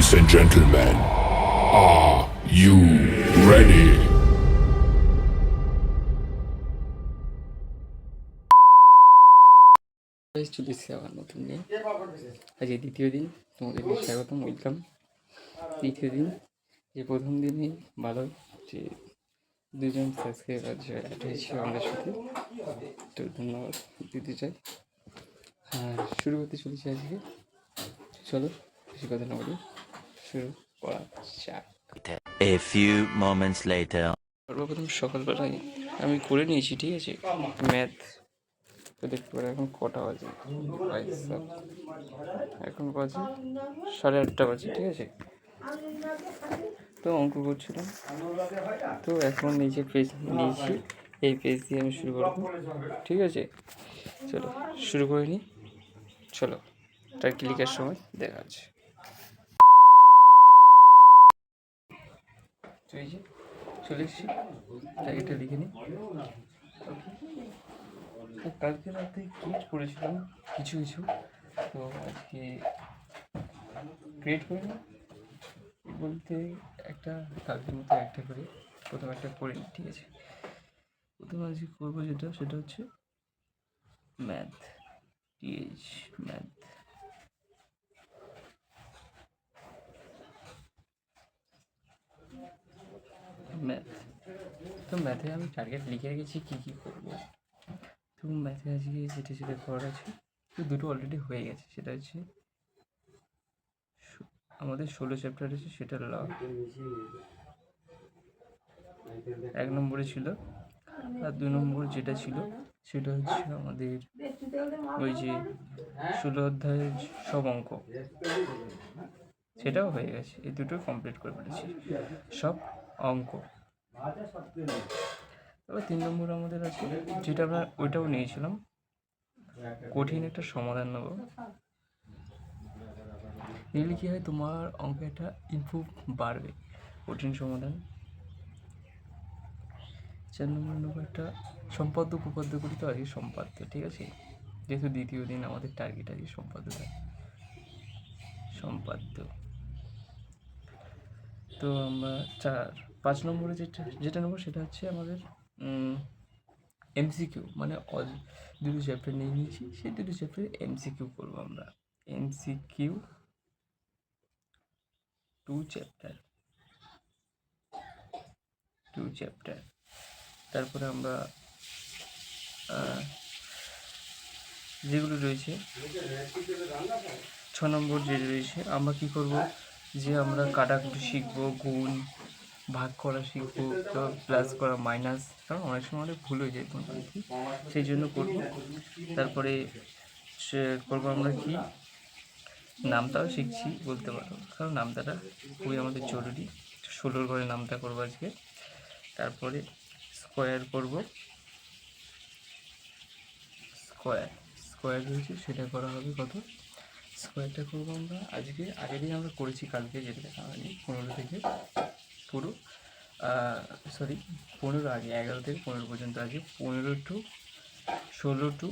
Ladies and gentlemen, are you ready? চলে এসেছি আবার নতুন দিন। আজকে দ্বিতীয় দিন, তোমাদেরকে স্বাগতম, ওয়েলকাম। দ্বিতীয় দিন, যে প্রথম দিনই ভালো যে দুজন সাবস্ক্রাইবার অ্যাড হয়েছে আমাদের সাথে, তো ধন্যবাদ দিতে চাই। আর শুরু করতে চলেছি আজকে, চলো বেশি কথা না বলি, শুরু করা যাক। A few moments later. সর্বপ্রথম সকালবেলায় আমি করে নিয়েছি, ঠিক আছে, ম্যাথ। তো দেখতে পারো এখন কটা বাজে, এখন বাজে 8:30 বাজে, ঠিক আছে। তো অঙ্ক করছিলাম, তো এখন এই যে পেজ নিয়েছি, এই পেজ দিয়ে আমি শুরু করবো, ঠিক আছে। চলো শুরু করে নিই, চলো তার ক্লিকের সময় দেখা আছে। তো এই যে চলে এসেছি, টাইটেলটা লিখে নিই। তো কালকে রাতে ক্রিয়েট করেছিলাম কিছু কিছু, তো আজকে ক্রিয়েট করিনি বলতে একটা কালকের মতো একটা করে প্রথম একটা করে নিই, ঠিক আছে। প্রথম আজকে করবো সেটা হচ্ছে ম্যাথ, ম্যাথ। ম্যাথ, তো ম্যাথে আমি টার্গেট লিখে রেখেছি কী কী করবো। তো ম্যাথে আজকে যেটা করার আছে, তো দুটো অলরেডি হয়ে গেছে। সেটা হচ্ছে আমাদের 16 চ্যাপ্টার আছে, সেটা ল 1 নম্বরে ছিল। আর 2 নম্বর যেটা ছিল সেটা হচ্ছে আমাদের ওই যে 16 অধ্যায়ের সব অঙ্ক, সেটাও হয়ে গেছে। এই দুটো কমপ্লিট করে ফেলেছি, সব অঙ্ক। এবার 3 নম্বর আমাদের আছে, যেটা আমরা ওইটাও নিয়েছিলাম, কঠিন একটা সমাধান নেবো। নিলে কী হয়, তোমার অঙ্কে একটা ইমপ্রুভ বাড়বে, কঠিন সমাধান। 4 নম্বর নেবো একটা সম্পাদ্য উপপাদ্য করি, তো আজকে সম্পাদ্য, ঠিক আছে, যেহেতু দ্বিতীয় দিন আমাদের টার্গেট আজকে সম্পাদ্যটা, সম্পাদ্য। তো আমরা 5 নম্বরে যেটা নেবো সেটা হচ্ছে আমাদের এমসিকিউ, মানে দুটো চ্যাপ্টার নিয়ে নিয়েছি, সেই দুটো চ্যাপ্টারে এমসিকিউ করবো আমরা। MCQ 2 chapter. তারপরে আমরা যেগুলো রয়েছে 6 নম্বর যে রয়েছে, আমরা কী করব, যে আমরা কাটাকুটি শিখবো, গুণ ভাগ করা শিখবো, প্লাস করা, মাইনাস, কারণ অনেক সময় অনেক ভুল হয়ে যায় তোমার, সেই জন্য করবো। তারপরে করবো আমরা কি, নামতাও শিখছি বলতে পারো, কারণ নামতাটা খুবই আমাদের জরুরি। 16 ঘরে নামতা করবো আজকে। তারপরে স্কোয়ার করব, স্কোয়ার রয়েছে, সেটা করা হবে। কত স্কোয়ারটা করবো আমরা আজকে, আগের দিন আমরা করেছি, কালকে যেটা দেখা হয়নি, 15 থেকে পুরো 15 আগে, 11 থেকে 15 পর্যন্ত আছে, 15 টু 16 টু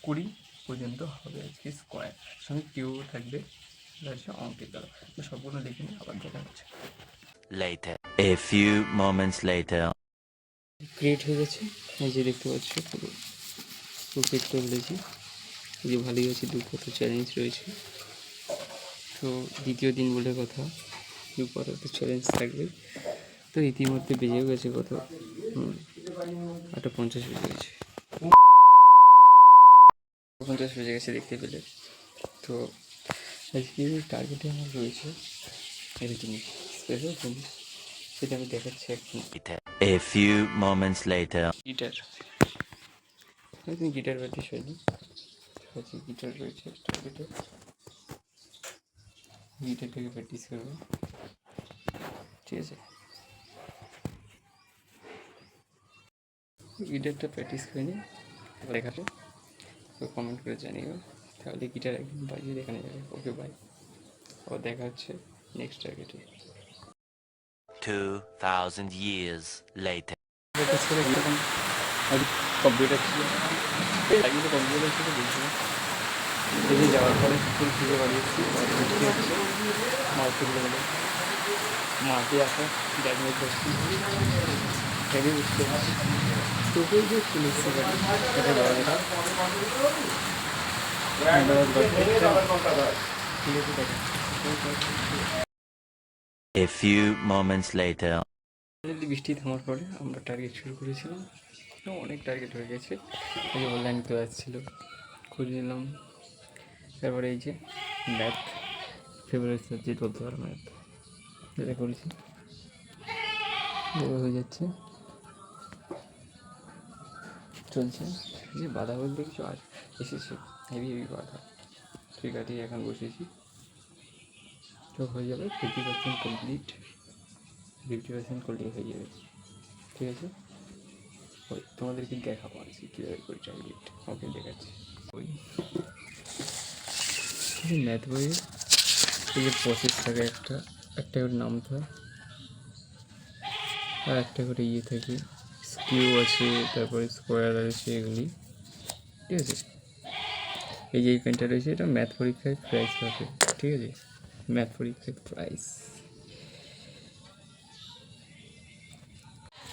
20 পর্যন্ত হবে আজকে স্কোয়ার, সঙ্গে কিউ থাকবে, হচ্ছে অঙ্কের দ্বারা। সবগুলো লিখে নিয়ে আবার দেখা হচ্ছে Later. A few moments later. Create হয়ে গেছে, এই যে দেখতে পাচ্ছ, পুরো ক্রিয়েট করে ফেলেছি। এই যে ভালোই আছে, কত চ্যালেঞ্জ রয়েছে। তো দ্বিতীয় দিন বলে কথা, দুপুরে তো চ্যালেঞ্জ থাকবে। তো ইতিমধ্যে বেজেও গেছে কত, 8:50 বেজে গেছে, 50 বেজে গেছে দেখতে পেলে। তো আজকে টার্গেটে আমার রয়েছে একটা জিনিস, স্পেশাল জিনিস, সেটা আমি দেখাচ্ছি এখন। A few moments later. Guitar, guitar practice হয়নি, গিটার রয়েছে টার্গেটে, গিটারটাকে প্র্যাকটিস করবো, ঠিক আছে। গিটারটা প্র্যাকটিস করে নিই, দেখাবে, তো কমেন্ট করে জানিও, তাহলে গিটার একদিন বাজিয়ে দেখানো যাবে। ওকে বাই, আবার দেখা হচ্ছে নেক্সট টার্গেটে। 2000 years later. কম্পিউটার ছিল, কম্পিউটার ছিল বলছিলাম, এই যে যাওয়ার পরে স্কুল থেকে বাড়ি এসেছি, বৃষ্টি হচ্ছে, মাল তুলতে গেলে মাকে আসা ব্যাগমে করছি, হেভি বুঝতে পারছি তোকেই যে চলে এসতে পারি সেটা বড় কথা। A few moments later. বৃষ্টি থামার পরে আমরা টার্গেট শুরু করেছিলাম, অনেক টার্গেট হয়ে গেছে। এই যে অনলাইন ক্লাস ছিল, করে নিলাম। তারপরে এই যে ম্যাথ, ফেভারিট সাবজেক্ট বলতে পারো ম্যাথ, যেটা করেছি হয়ে যাচ্ছে, চলছে। যে বাধা বলতে কিছু আর এসেছে, হেভি হেভি বাধা, ঠিক আছে এখন বসেছি। তো হয়ে যাবে 50% কমপ্লিট, 50% করলেই হয়ে যাবে, ঠিক আছে। ওই তোমাদেরকে দেখাবো আজকে কীভাবে করি টার্গেট, ওকে দেখাচ্ছি। ওই ম্যাথ বইয়ে এই যে প্রসেস থাকে, একটা একটা করে নামতে হয়, আর একটা করে ইয়ে থাকে, স্কিউ আছে, তারপরে স্কোয়ার আছে, এগুলি ঠিক আছে। এই যে এই পেনটা রয়েছে, এটা ম্যাথ পরীক্ষায় প্রাইজ পাবে, ঠিক আছে, ম্যাথ পরীক্ষায় প্রাইজ।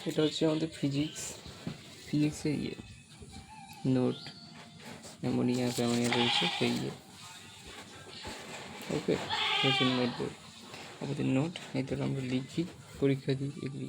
এটা হচ্ছে আমাদের ফিজিক্সের ইয়ে নোট, অ্যামোনিয়া রয়েছে সেই ইয়ে, ওকে। হচ্ছে নোট বই, আমাদের নোট, এদের আমরা লিখি, পরীক্ষা দিই, এগুলি।